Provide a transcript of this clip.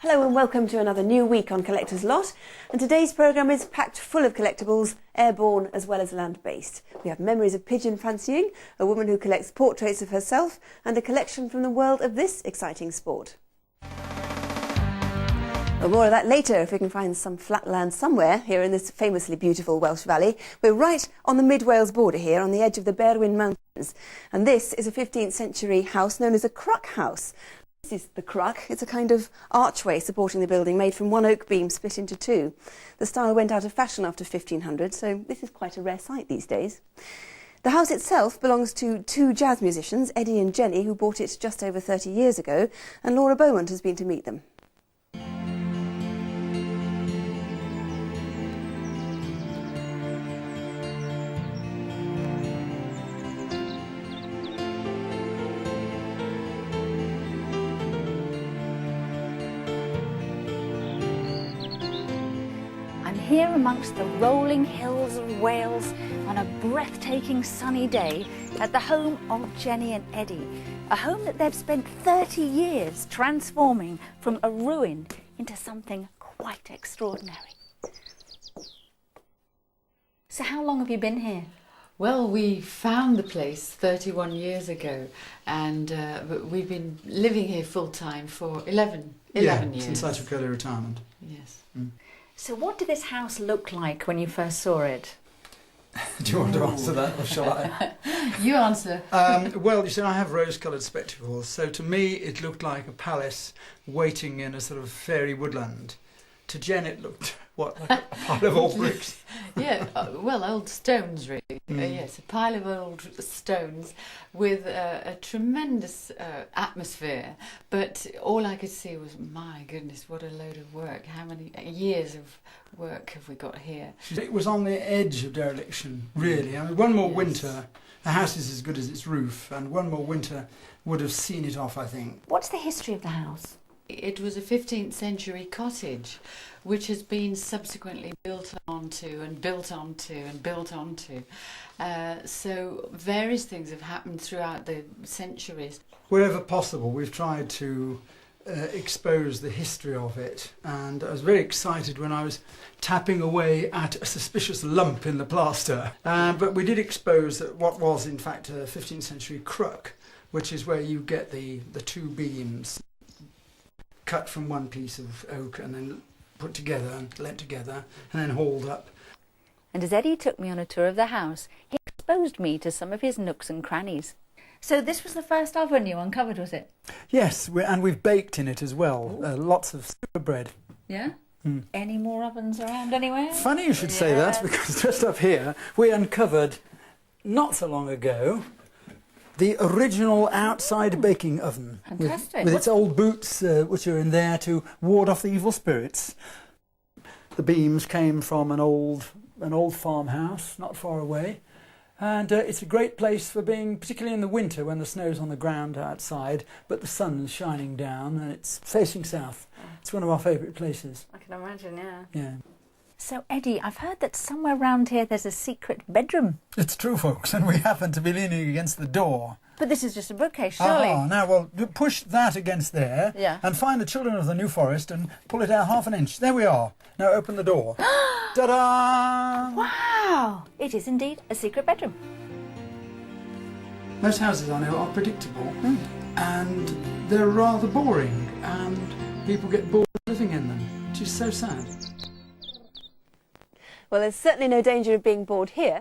Hello and welcome to another new week on Collector's Lot, and today's programme is packed full of collectibles, airborne as well as land-based. We have memories of pigeon fancying, a woman who collects portraits of herself, and a collection from the world of this exciting sport. Well, more of that later if we can find some flat land somewhere here in this famously beautiful Welsh valley. We're right on the mid-Wales border here on the edge of the Berwyn Mountains, and this is a 15th century house known as a cruck house. This is the cruck. It's a kind of archway supporting the building made from one oak beam split into two. The style went out of fashion after 1500, so this is quite a rare sight these days. The house itself belongs to two jazz musicians, Eddie and Jenny, who bought it just over 30 years ago, and Laura Beaumont has been to meet them. Here amongst the rolling hills of Wales on a breathtaking sunny day at the home of Jenny and Eddie, a home that they've spent 30 years transforming from a ruin into something quite extraordinary. So how long have you been here? Well, we found the place 31 years ago, and we've been living here full-time for 11 years. Since I took early retirement. Yes. So what did this house look like when you first saw it? Do you want to answer that, or shall I? You answer. Well, you see, I have rose-coloured spectacles, so to me it looked like a palace waiting in a sort of fairy woodland. To Jen it looked, what, like a pile of old bricks? Yeah, well, old stones really. Yes, a pile of old stones with a tremendous atmosphere, but all I could see was, my goodness, what a load of work. How many years of work have we got here? It was on the edge of dereliction, really. I mean, one more winter, the house is as good as its roof, and one more winter would have seen it off, I think. What's the history of the house? It was a 15th century cottage which has been subsequently built onto and built onto and built onto. So various things have happened throughout the centuries. Wherever possible, we've tried to expose the history of it, and I was very excited when I was tapping away at a suspicious lump in the plaster. But we did expose that what was in fact a 15th century cruck, which is where you get the two beams cut from one piece of oak and then put together and let together and then hauled up. And as Eddie took me on a tour of the house, he exposed me to some of his nooks and crannies. So this was the first oven you uncovered, was it? Yes, and we've baked in it as well. Lots of super bread. Yeah? Any more ovens around anywhere? Funny you should say that, because just up here we uncovered, not so long ago, the original outside baking oven. Fantastic. With its old boots, which are in there to ward off the evil spirits. The beams came from an old farmhouse not far away, and it's a great place for being, particularly in the winter when the snow's on the ground outside, but the sun's shining down and it's facing south. It's one of our favourite places. I can imagine, yeah. Yeah. So, Eddie, I've heard that somewhere around here there's a secret bedroom. It's true, folks, and we happen to be leaning against the door. But this is just a bookcase, surely. Now, well, push that against there and find the Children of the New Forest and pull it out half an inch. There we are. Now open the door. Ta-da! Wow! It is indeed a secret bedroom. Most houses I know are predictable, and they're rather boring, and people get bored living in them, which is so sad. Well, there's certainly no danger of being bored here.